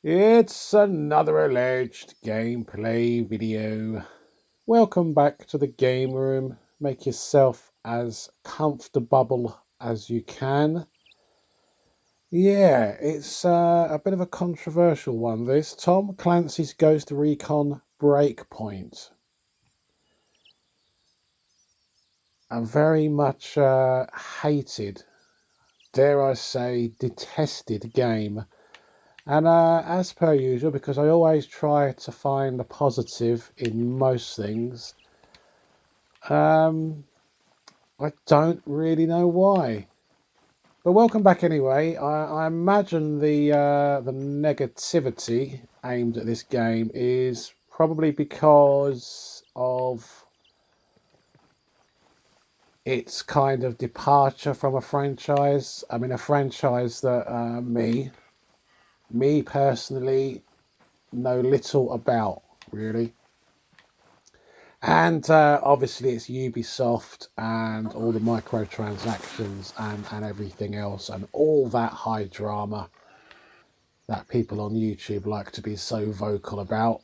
It's another alleged gameplay video. Welcome back to the game room. Make yourself as comfortable as you can. Yeah, it's a bit of a controversial one, this. Tom Clancy's Ghost Recon Breakpoint. A very much hated, dare I say, detested game. And as per usual, because I always try to find the positive in most things, I don't really know why. But welcome back anyway. I imagine the negativity aimed at this game is probably because of its kind of departure from a franchise. I mean, a franchise that me personally, know little about, really. And obviously it's Ubisoft and all the microtransactions and everything else and all that high drama that people on YouTube like to be so vocal about.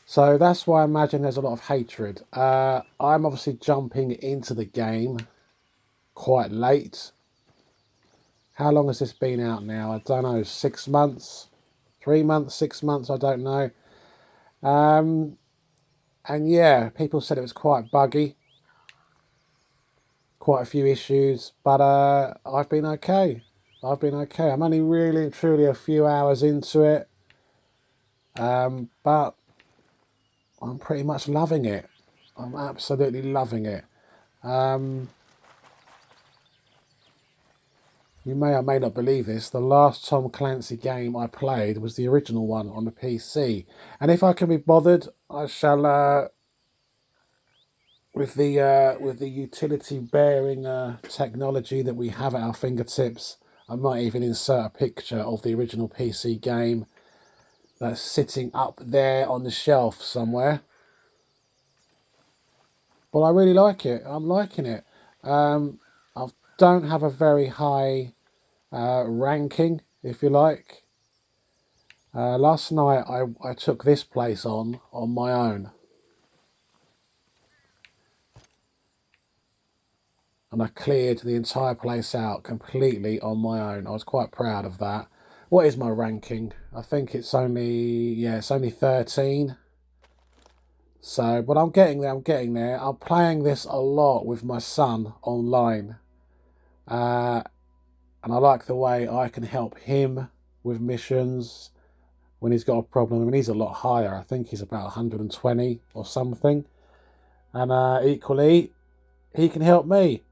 So that's why I imagine there's a lot of hatred. I'm obviously jumping into the game quite late. How long has this been out now? I don't know, 6 months? 3 months, 6 months, I don't know. And yeah, people said it was quite buggy. Quite a few issues, but I've been okay. I've been okay. I'm only really and truly a few hours into it, but I'm pretty much loving it. I'm absolutely loving it. You may or may not believe this. The last Tom Clancy game I played was the original one on the PC, and if I can be bothered, I shall. With the utility bearing technology that we have at our fingertips, I might even insert a picture of the original PC game that's sitting up there on the shelf somewhere. But I really like it. I'm liking it. I don't have a very high ranking, if you like. Last night I took this place on my own. And I cleared the entire place out completely on my own. I was quite proud of that. What is my ranking? I think it's only 13. So, but I'm getting there. I'm getting there. I'm playing this a lot with my son online, and I like the way I can help him with missions when he's got a problem. I mean, he's a lot higher. I think he's about 120 or something, and equally, he can help me.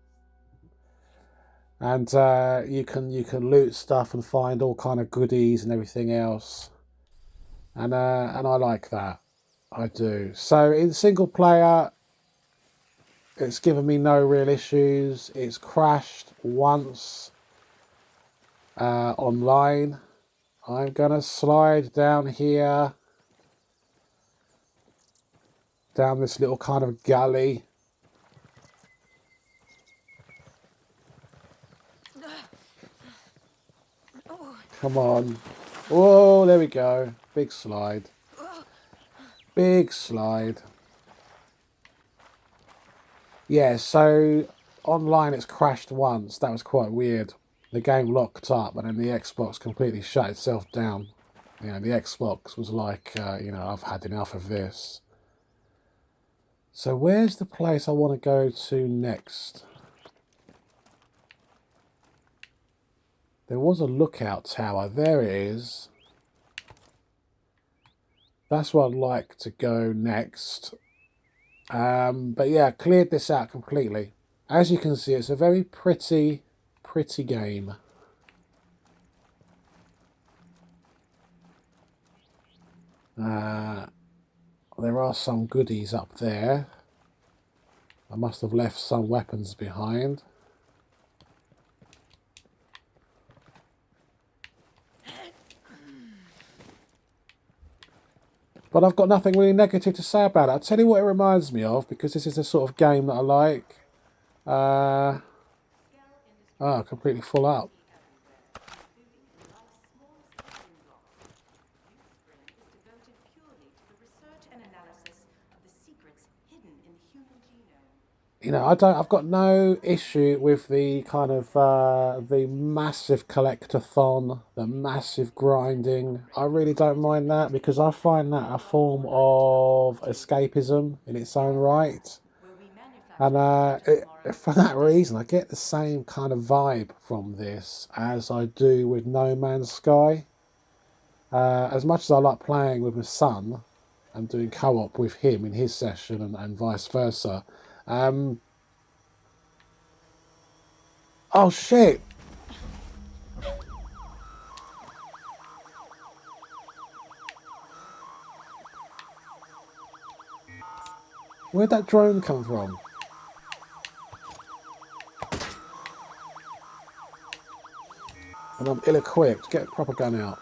And you can loot stuff and find all kind of goodies and everything else, and I like that. I do. So in single player, it's given me no real issues. It's crashed once online. I'm gonna slide down here, down this little kind of gully. Come on. Oh, there we go. Big slide. Big slide. Yeah, so online it's crashed once. That was quite weird. The game locked up and then the Xbox completely shut itself down. You know, the Xbox was like, I've had enough of this. So where's the place I want to go to next? There was a lookout tower. There it is. That's where I'd like to go next. But yeah, cleared this out completely. As you can see, it's a very pretty game. There are some goodies up there. I must have left some weapons behind. But I've got nothing really negative to say about it. I'll tell you what it reminds me of, because this is the sort of game that I like. Completely full up. you know, I've got no issue with the kind of the massive collectathon, the massive grinding. I really don't mind that because I find that a form of escapism in its own right. And for that reason, I get the same kind of vibe from this as I do with No Man's Sky. As much as I like playing with my son and doing co-op with him in his session and vice versa. Oh shit! Where'd that drone come from? And I'm ill-equipped. Get a proper gun out.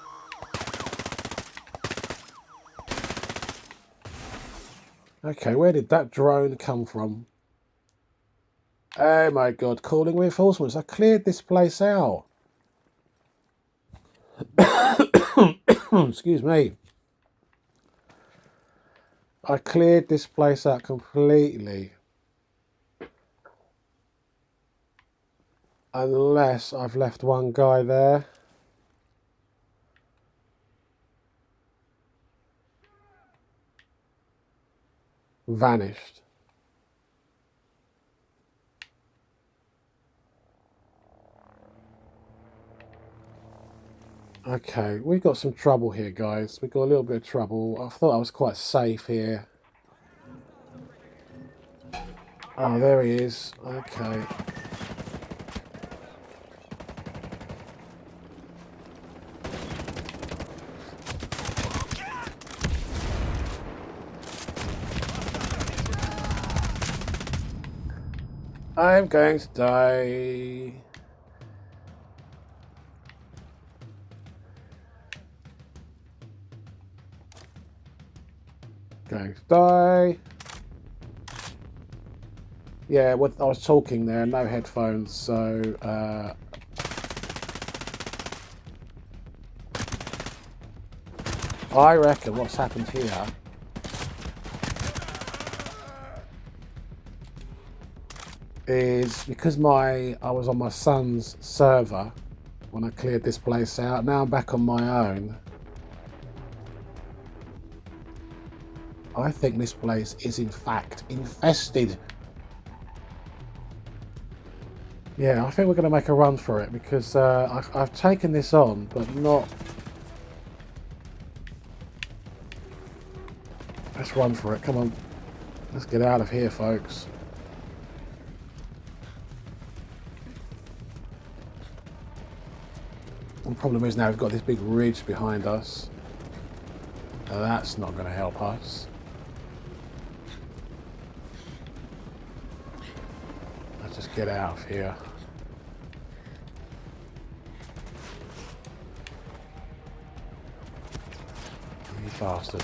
Okay, where did that drone come from? Oh my god, calling reinforcements. I cleared this place out. Excuse me. I cleared this place out completely. Unless I've left one guy there. Vanished. Okay, we got some trouble here, guys. We got a little bit of trouble. I thought I was quite safe here. Oh, there he is. Okay. I'm going to die. Going to die. Yeah, what I was talking there, no headphones, so I reckon what's happened here is because I was on my son's server when I cleared this place out. Now I'm back on my own. I think this place is in fact infested. Yeah, I think we're going to make a run for it because I've taken this on, but not... Let's run for it, come on. Let's get out of here, folks. The problem is now we've got this big ridge behind us. That's not going to help us. Let's just get out of here. You bastard.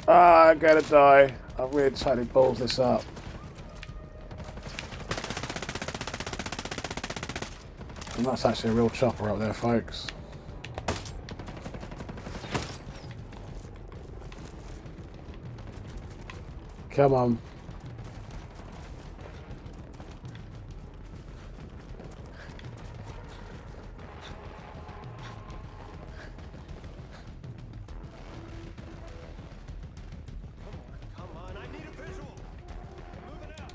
Ah, I'm gonna die. I've really totally balls this up. And that's actually a real chopper up there, folks. Come on. Come on, I need a visual. Moving out.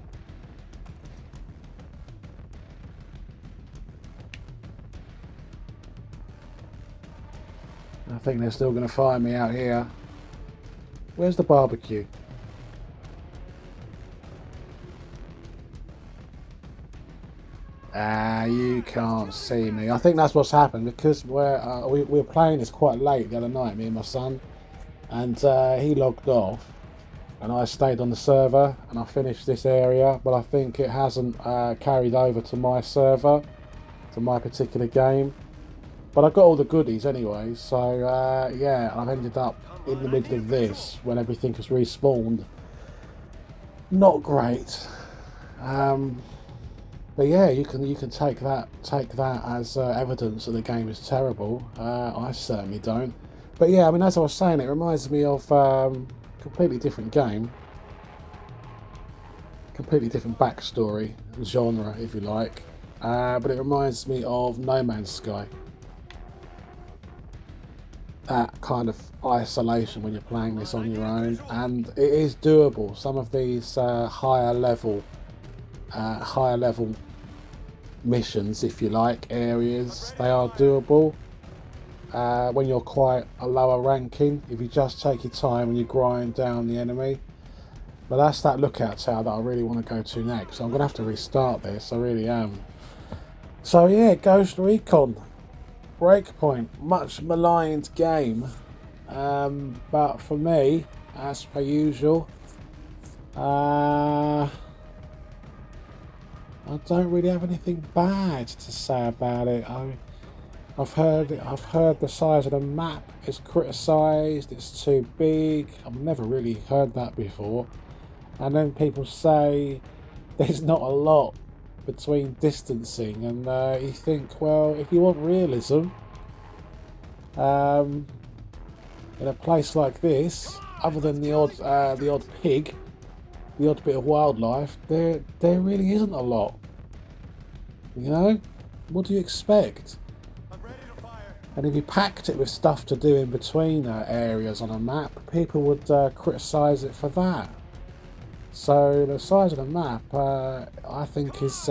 I think they're still going to find me out here. Where's the barbecue? Ah, you can't see me. I think that's what's happened because we were playing this quite late the other night, me and my son, and he logged off, and I stayed on the server and I finished this area, but I think it hasn't carried over to my server, to my particular game. But I got all the goodies anyway, so yeah, I've ended up in the middle of this when everything has respawned. Not great. But yeah, you can take that as evidence that the game is terrible. I certainly don't. But yeah, I mean, as I was saying, it reminds me of completely different game, completely different backstory, genre, if you like. But it reminds me of No Man's Sky. That kind of isolation when you're playing this on your own, and it is doable. Some of these higher level missions, if you like, areas, they are doable. When you're quite a lower ranking, if you just take your time and you grind down the enemy. But that's that lookout tower that I really want to go to next. So I'm going to have to restart this, I really am. So yeah, Ghost Recon. Breakpoint, much maligned game. But for me, as per usual, I don't really have anything bad to say about it. I've heard the size of the map is criticised. It's too big. I've never really heard that before. And then people say there's not a lot between distancing, and you think, well, if you want realism, in a place like this, other than the odd pig, the odd bit of wildlife, there really isn't a lot. You know, what do you expect? I'm ready to fire. And if you packed it with stuff to do in between areas on a map, people would criticise it for that. So the size of the map, I think, is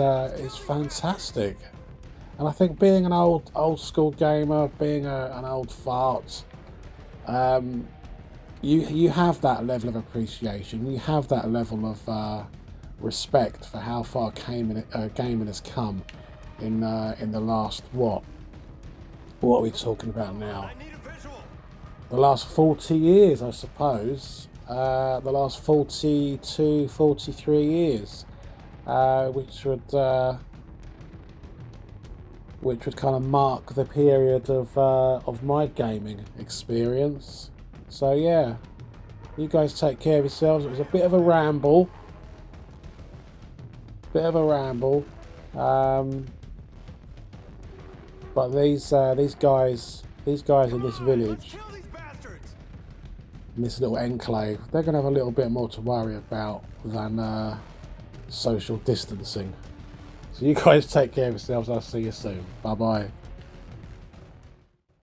fantastic. And I think, being an old school gamer, being an old fart, you have that level of appreciation. You have that level of respect for how far gaming has come in the last what are we talking about now? I need a visual. The last 40 years, I suppose. The last 42, 43 years, which would kind of mark the period of my gaming experience. So yeah, you guys take care of yourselves. It was a bit of a ramble, but these guys in this Let's village, kill these bastards. in this little enclave, they're going to have a little bit more to worry about than social distancing. So you guys take care of yourselves. I'll see you soon. Bye bye.